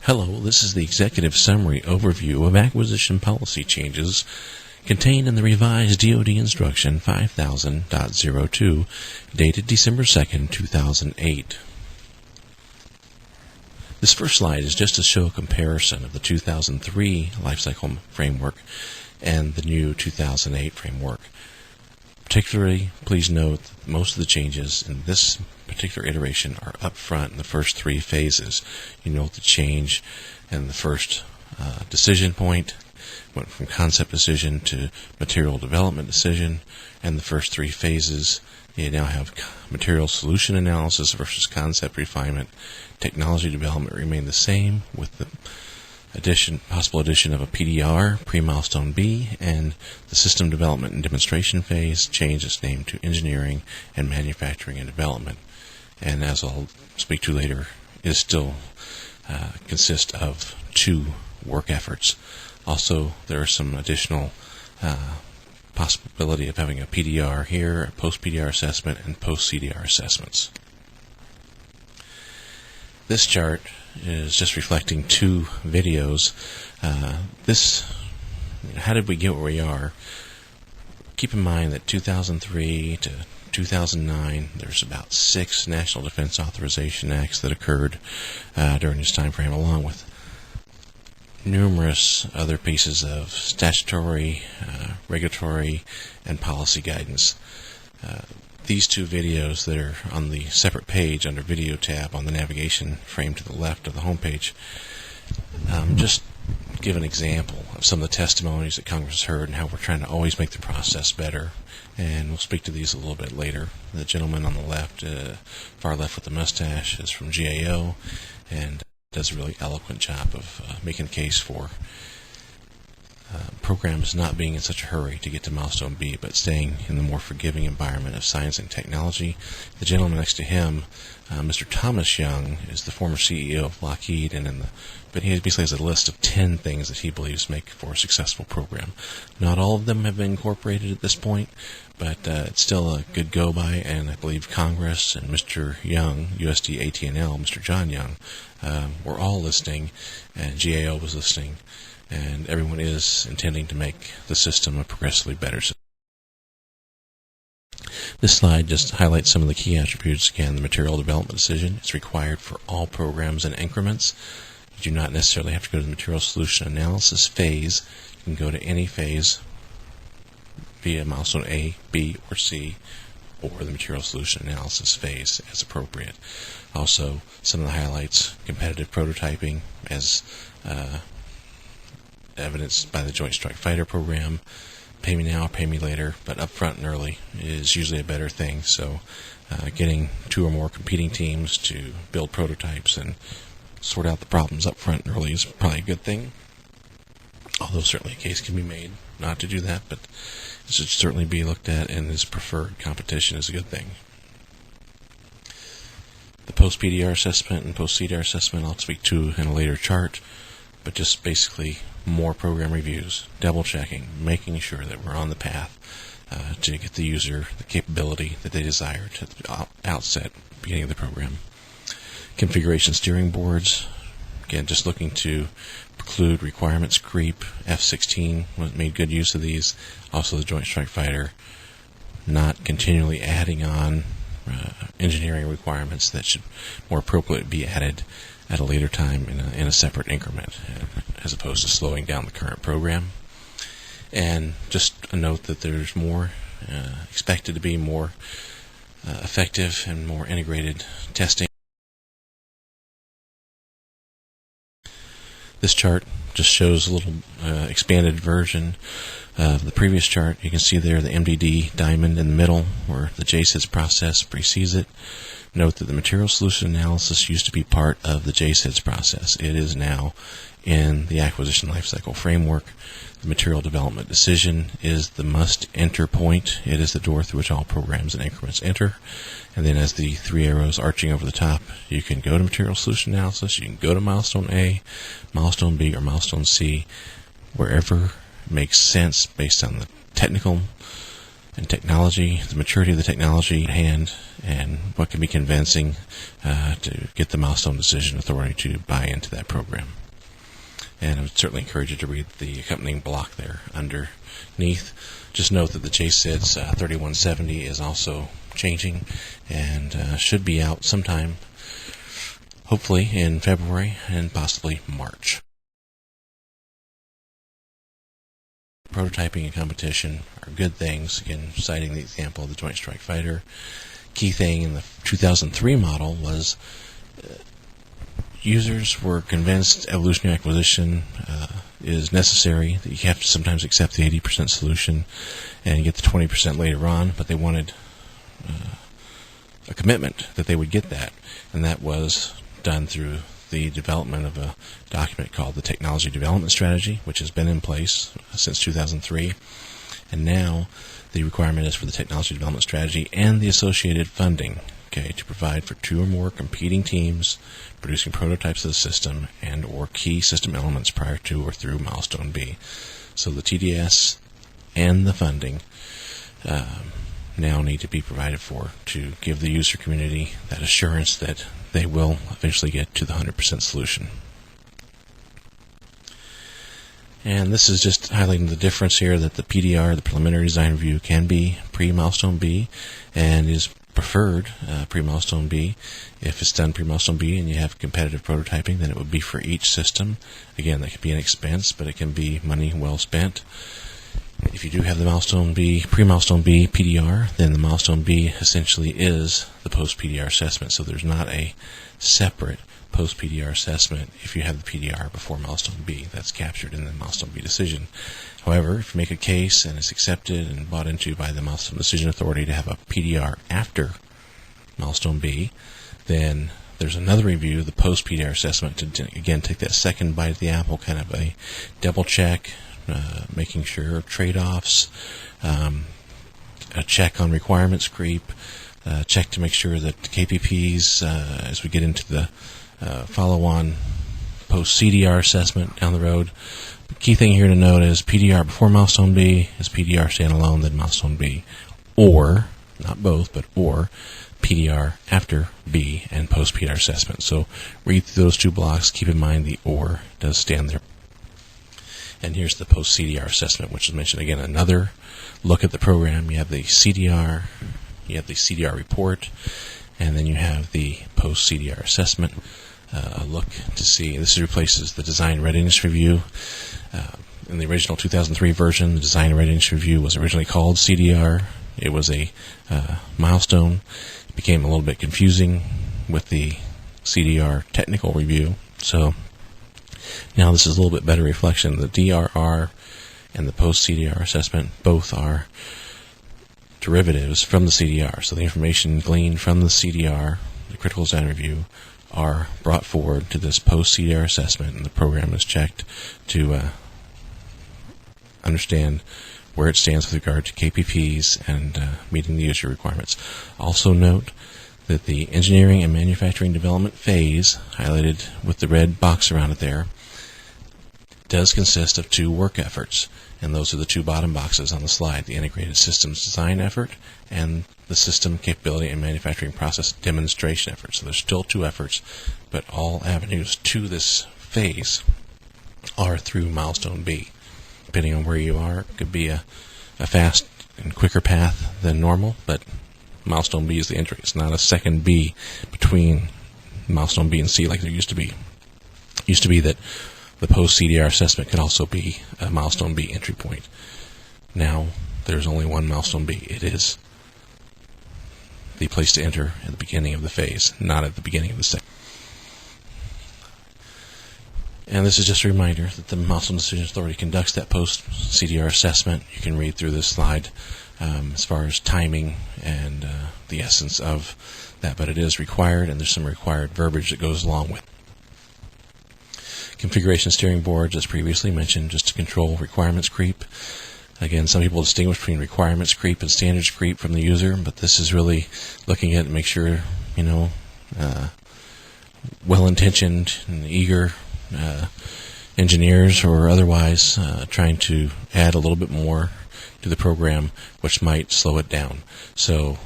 Hello, this is the Executive Summary Overview of Acquisition Policy Changes contained in the revised DoD Instruction 5000.02, dated December 2nd, 2008. This first slide is just to show a comparison of the 2003 Lifecycle Framework and the new 2008 Framework. Particularly, please note that most of the changes in this particular iteration are up front in the first three phases. You note the change in the first decision point, went from concept decision to material development decision, and the first three phases. You now have material solution analysis versus concept refinement. Technology development remained the same with the possible addition of a PDR, pre-milestone B, and the system development and demonstration phase changed its name to engineering and manufacturing and development. And as I'll speak to later, it still consists of two work efforts. Also, there is some additional possibility of having a PDR here, a post-PDR assessment, and post-CDR assessments. This chart is just reflecting two videos. How did we get where we are? Keep in mind that 2003 to 2009, there's about 6 National Defense Authorization Acts that occurred during this time frame, along with numerous other pieces of statutory, regulatory, and policy guidance. These two videos that are on the separate page under Video tab on the navigation frame to the left of the home page just give an example of some of the testimonies that Congress has heard and how we're trying to always make the process better. And we'll speak to these a little bit later. The gentleman on the left, far left with the mustache, is from GAO and does a really eloquent job of making a case for programs not being in such a hurry to get to milestone B, but staying in the more forgiving environment of science and technology. The gentleman next to him, Mr. Thomas Young, is the former CEO of Lockheed, but he basically has a list of 10 things that he believes make for a successful program. Not all of them have been incorporated at this point, but it's still a good go-by, and I believe Congress and Mr. Young, USD AT&L, Mr. John Young, were all listening, and GAO was listening, and everyone is intending to make the system a progressively better system. This slide just highlights some of the key attributes. Again, the material development decision is required for all programs in increments. You do not necessarily have to go to the material solution analysis phase. You can go to any phase via milestone A, B, or C, or the material solution analysis phase as appropriate. Also, some of the highlights: competitive prototyping as evidenced by the Joint Strike Fighter program. Pay me now, pay me later, but up front and early is usually a better thing. So getting 2 or more competing teams to build prototypes and sort out the problems up front and early is probably a good thing. Although certainly a case can be made not to do that, but it should certainly be looked at, and this preferred competition is a good thing. The post-PDR assessment and post-CDR assessment I'll speak to in a later chart, but just basically more program reviews, double-checking, making sure that we're on the path to get the user the capability that they desire at the outset, beginning of the program. Configuration steering boards, again, just looking to preclude requirements creep. F-16 made good use of these. Also the Joint Strike Fighter, not continually adding on engineering requirements that should more appropriately be added at a later time in a separate increment, as opposed to slowing down the current program. And just a note that there's more expected to be more effective and more integrated testing. This chart just shows a little expanded version of the previous chart. You can see there the MDD diamond in the middle, where the JSIDS process precedes it. Note that the material solution analysis used to be part of the JSIDS process. It is now in the acquisition lifecycle framework. The material development decision is the must-enter point. It is the door through which all programs and increments enter. And then as the 3 arrows arching over the top, you can go to material solution analysis, you can go to milestone A, milestone B, or milestone C, wherever makes sense based on the technical and technology, the maturity of the technology at hand, and what can be convincing to get the Milestone Decision Authority to buy into that program. And I would certainly encourage you to read the accompanying block there underneath. Just note that the JCIDS 3170 is also changing and should be out sometime, hopefully in February and possibly March. Prototyping and competition are good things. Again, citing the example of the Joint Strike Fighter. Key thing in the 2003 model was users were convinced evolutionary acquisition is necessary, that you have to sometimes accept the 80% solution and get the 20% later on, but they wanted a commitment that they would get that, and that was done through the development of a document called the Technology Development Strategy, which has been in place since 2003, and now the requirement is for the Technology Development Strategy and the associated funding, to provide for 2 or more competing teams producing prototypes of the system and or key system elements prior to or through Milestone B. So the TDS and the funding now need to be provided for to give the user community that assurance that they will eventually get to the 100% solution. And this is just highlighting the difference here that the PDR, the Preliminary Design Review, can be pre-Milestone B and is preferred pre-Milestone B. If it's done pre-Milestone B and you have competitive prototyping, then it would be for each system. Again, that could be an expense, but it can be money well spent. If you do have the Milestone B, pre-Milestone B PDR, then the Milestone B essentially is the post-PDR assessment. So there's not a separate post-PDR assessment if you have the PDR before Milestone B. That's captured in the Milestone B decision. However, if you make a case and it's accepted and bought into by the Milestone Decision Authority to have a PDR after Milestone B, then there's another review, the post-PDR assessment, to again take that second bite of the apple, kind of a double check, making sure trade-offs, a check on requirements creep, check to make sure that the KPPs, as we get into the follow-on post-CDR assessment down the road. The key thing here to note is PDR before Milestone B is PDR standalone, then Milestone B. Or, not both, but or PDR after B and post-PDR assessment. So read through those 2 blocks. Keep in mind the or does stand there. And here's the post-CDR assessment, which is mentioned again. Another look at the program. You have the CDR, you have the CDR report, and then you have the post-CDR assessment. A look to see, this replaces the Design Readiness Review. In the original 2003 version, the Design Readiness Review was originally called CDR. It was a milestone. It became a little bit confusing with the CDR technical review. So now this is a little bit better reflection. The DRR and the post-CDR assessment both are derivatives from the CDR. So the information gleaned from the CDR, the Critical Design Review, are brought forward to this post-CDR assessment, and the program is checked to understand where it stands with regard to KPPs and meeting the user requirements. Also note that the engineering and manufacturing development phase, highlighted with the red box around it there, does consist of 2 work efforts, and those are the 2 bottom boxes on the slide, the Integrated Systems Design effort and the System Capability and Manufacturing Process Demonstration effort. So there's still 2 efforts, but all avenues to this phase are through Milestone B. Depending on where you are, it could be a fast and quicker path than normal, but Milestone B is the entry. It's not a second B between Milestone B and C like there used to be. It used to be that the post-CDR assessment could also be a Milestone B entry point. Now, there's only one Milestone B. It is the place to enter at the beginning of the phase, not at the beginning of the second. And this is just a reminder that the Milestone Decision Authority conducts that post-CDR assessment. You can read through this slide as far as timing and the essence of that, but it is required, and there's some required verbiage that goes along with it. Configuration steering boards, as previously mentioned, just to control requirements creep. Again, some people distinguish between requirements creep and standards creep from the user, but this is really looking at it and make sure, well-intentioned and eager engineers or otherwise trying to add a little bit more to the program, which might slow it down. So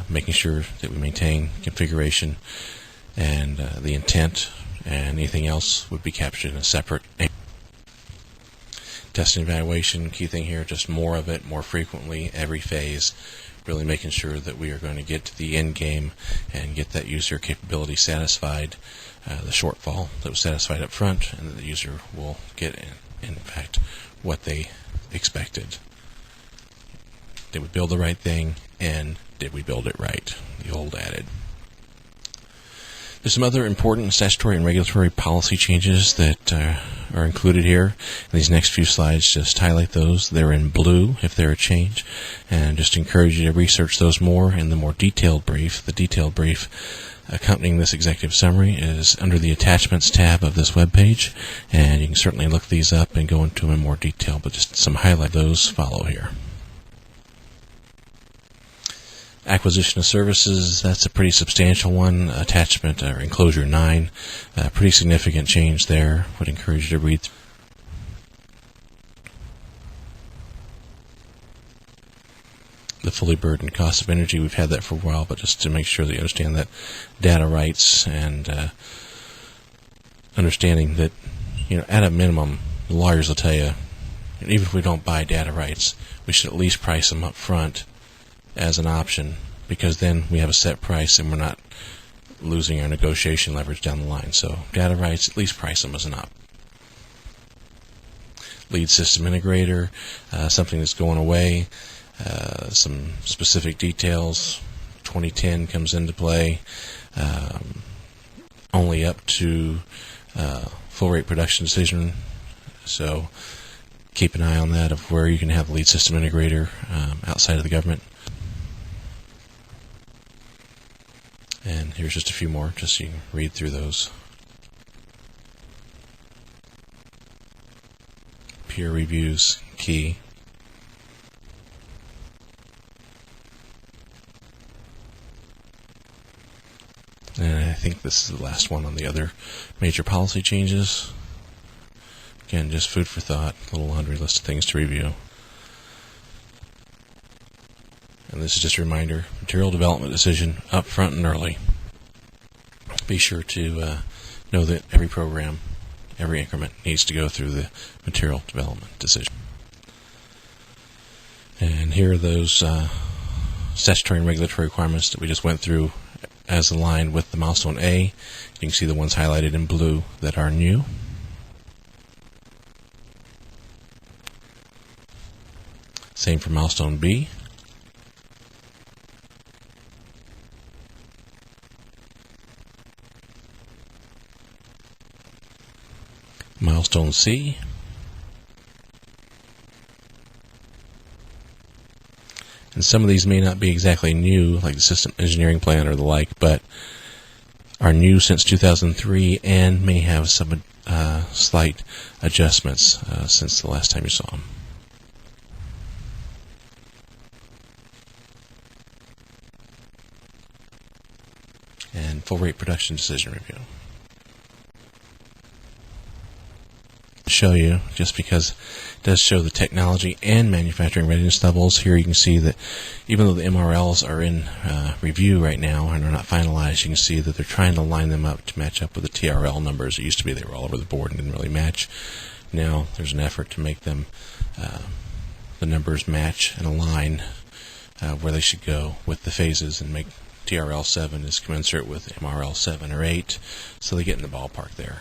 making sure that we maintain configuration and the intent and anything else would be captured in a separate test and evaluation. Key thing here, just more of it, more frequently, every phase, really making sure that we are going to get to the end game and get that user capability satisfied, the shortfall that was satisfied up front, and that the user will get, in fact, what they expected. Did we build the right thing, and did we build it right? The old adage. There's some other important statutory and regulatory policy changes that are included here. And these next few slides just highlight those. They're in blue if they're a change, and just encourage you to research those more in the more detailed brief. The detailed brief accompanying this executive summary is under the attachments tab of this webpage, and you can certainly look these up and go into them in more detail, but just some highlight those follow here. Acquisition of services, that's a pretty substantial one. Attachment or enclosure 9, pretty significant change there. Would encourage you to read through. The fully burdened cost of energy, we've had that for a while, but just to make sure that you understand that data rights and understanding that, at a minimum, the lawyers will tell you, even if we don't buy data rights, we should at least price them up front as an option, because then we have a set price and we're not losing our negotiation leverage down the line. So data rights, at least price them as an option. Lead system integrator, something that's going away. Some specific details. 2010 comes into play. Only up to full rate production decision. So keep an eye on that, of where you can have a lead system integrator outside of the government. And here's just a few more, just so you can read through those. Peer reviews, key. And I think this is the last one on the other major policy changes. Again, just food for thought, a little laundry list of things to review. And this is just a reminder, material development decision up front and early. Be sure to know that every program, every increment needs to go through the material development decision. And here are those statutory and regulatory requirements that we just went through as aligned with the milestone A. You can see the ones highlighted in blue that are new. Same for milestone B. Milestone C. And some of these may not be exactly new, like the system engineering plan or the like, but are new since 2003 and may have some slight adjustments since the last time you saw them. And full rate production decision review. Show you, just because it does show the technology and manufacturing readiness levels. Here you can see that even though the MRLs are in review right now and are not finalized, you can see that they're trying to line them up to match up with the TRL numbers. It used to be they were all over the board and didn't really match. Now there's an effort to make them the numbers match and align where they should go with the phases, and make TRL 7 is commensurate with MRL 7 or 8, so they get in the ballpark there.